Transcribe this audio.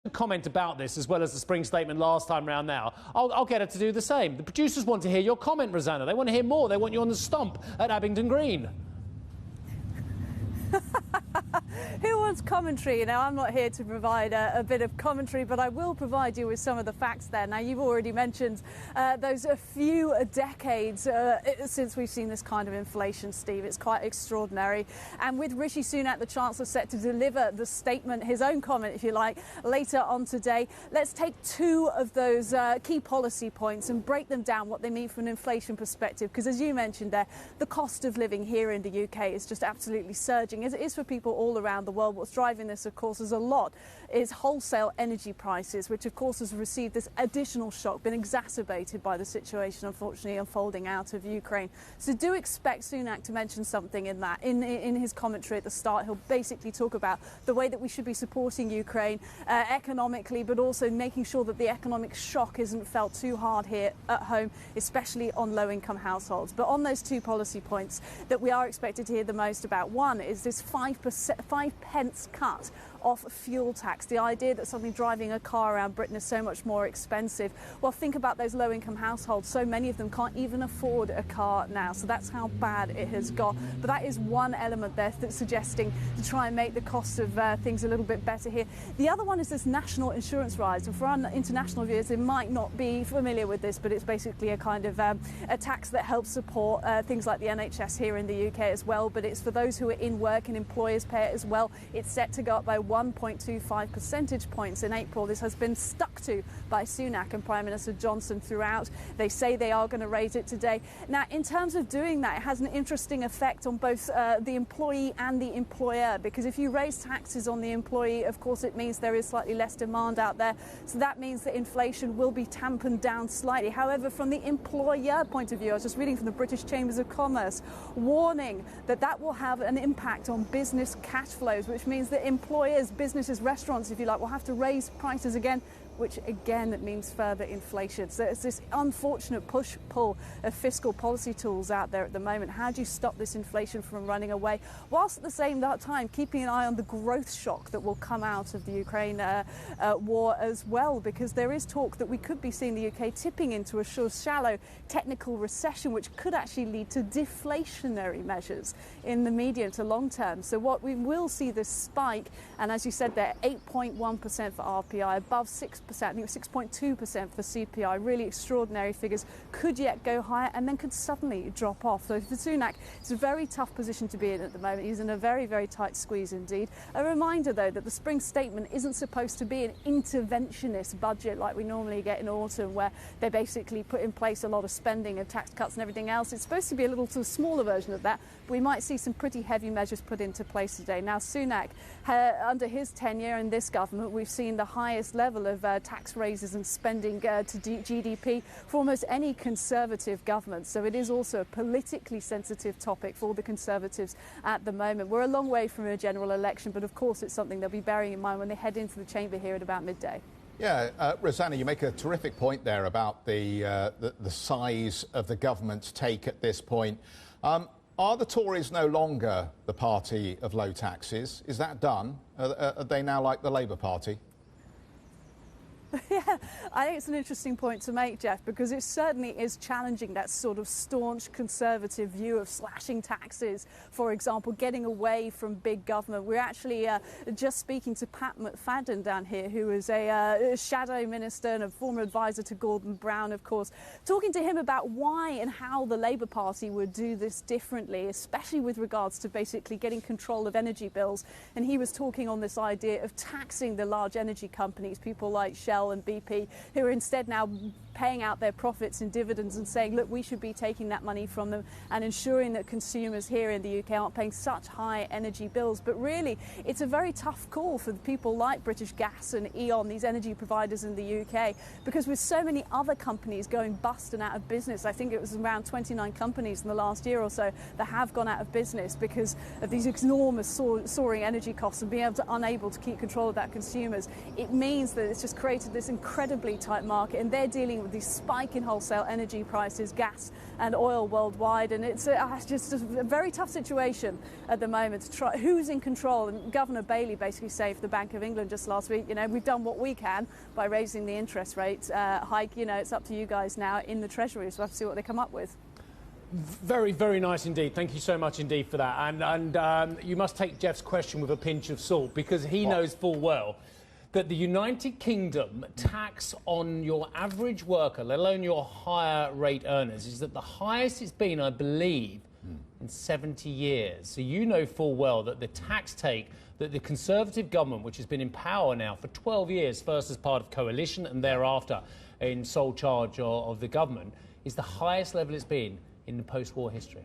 comment about this as well as the spring statement last time round now. I'll get her to do the same. The producers want to hear your comment, Rosanna. They want to hear more. They want you on the stomp at Abingdon Green. Who wants commentary? You know, I'm not here to provide a bit of commentary, but I will provide you with some of the facts there. Now, you've already mentioned those a few decades since we've seen this kind of inflation, Steve. It's quite extraordinary. And with Rishi Sunak, the Chancellor, set to deliver the statement, his own comment, if you like, later on today, let's take two of those key policy points and break them down, what they mean from an inflation perspective. Because as you mentioned there, the cost of living here in the UK is just absolutely surging, as it is for people all around the world. What's driving this, of course, is wholesale energy prices, which, of course, has received this additional shock, been exacerbated by the situation, unfortunately, unfolding out of Ukraine. So do expect Sunak to mention something in that. In his commentary at the start, he'll basically talk about the way that we should be supporting Ukraine economically, but also making sure that the economic shock isn't felt too hard here at home, especially on low-income households. But on those two policy points that we are expected to hear the most about, one is this 5 pence cut off fuel tax. The idea that suddenly driving a car around Britain is so much more expensive. Well, think about those low-income households. So many of them can't even afford a car now. So that's how bad it has got. But that is one element there that's suggesting to try and make the cost of things a little bit better here. The other one is this national insurance rise. And for our international viewers, they might not be familiar with this, but it's basically a kind of a tax that helps support things like the NHS here in the UK as well. But it's for those who are in work, and employers pay it as well. It's set to go up by 1.25 percentage points in April. This has been stuck to by Sunak and Prime Minister Johnson throughout. They say they are going to raise it today. Now, in terms of doing that, it has an interesting effect on both the employee and the employer, because if you raise taxes on the employee, of course, it means there is slightly less demand out there. So that means that inflation will be tampered down slightly. However, from the employer point of view, I was just reading from the British Chambers of Commerce, warning that that will have an impact on business cash flows, which means that employers, businesses, restaurants, if you like, will have to raise prices again, which again means further inflation. So it's this unfortunate push-pull of fiscal policy tools out there at the moment. How do you stop this inflation from running away, whilst at the same time keeping an eye on the growth shock that will come out of the Ukraine war as well? Because there is talk that we could be seeing the UK tipping into a shallow technical recession, which could actually lead to deflationary measures in the medium to long term. So what we will see this spike, and as you said there, 8.1% for RPI, above 6%. I think it was 6.2% for CPI. Really extraordinary figures. Could yet go higher and then could suddenly drop off. So for Sunak, it's a very tough position to be in at the moment. He's in a very, very tight squeeze indeed. A reminder, though, that the spring statement isn't supposed to be an interventionist budget like we normally get in autumn, where they basically put in place a lot of spending and tax cuts and everything else. It's supposed to be a little smaller version of that. But we might see some pretty heavy measures put into place today. Now, Sunak, under his tenure in this government, we've seen the highest level of tax raises and spending to GDP for almost any Conservative government. So it is also a politically sensitive topic for the Conservatives at the moment. We're a long way from a general election, but of course it's something they'll be bearing in mind when they head into the chamber here at about midday. Yeah, Rosanna, you make a terrific point there about the size of the government's take at this point. Are the Tories no longer the party of low taxes? Is that done? Are they now like the Labour Party? Yeah, I think it's an interesting point to make, Jeff, because it certainly is challenging that sort of staunch Conservative view of slashing taxes, for example, getting away from big government. We're actually just speaking to Pat McFadden down here, who is a shadow minister and a former advisor to Gordon Brown, of course, talking to him about why and how the Labour Party would do this differently, especially with regards to basically getting control of energy bills. And he was talking on this idea of taxing the large energy companies, people like Shell and BP, who are instead now paying out their profits in dividends and saying, look, we should be taking that money from them and ensuring that consumers here in the UK aren't paying such high energy bills. But really, it's a very tough call for the people like British Gas and E.ON, these energy providers in the UK, because with so many other companies going bust and out of business, I think it was around 29 companies in the last year or so that have gone out of business because of these enormous soaring energy costs and being unable to keep control of that consumers. It means that it's just created this incredibly tight market, and they're dealing with with the spike in wholesale energy prices, gas and oil worldwide. And it's just a very tough situation at the moment to try who's in control. And Governor Bailey basically saved the Bank of England just last week. You know, we've done what we can by raising the interest rate hike. You know, it's up to you guys now in the Treasury, so we'll have to see what they come up with. Very, very nice indeed. Thank you so much indeed for that. And you must take Jeff's question with a pinch of salt, because he knows full well that the United Kingdom tax on your average worker, let alone your higher rate earners, is at the highest it's been, I believe, in 70 years. So you know full well that the tax take that the Conservative government, which has been in power now for 12 years, first as part of coalition and thereafter in sole charge of the government, is the highest level it's been in the post-war history.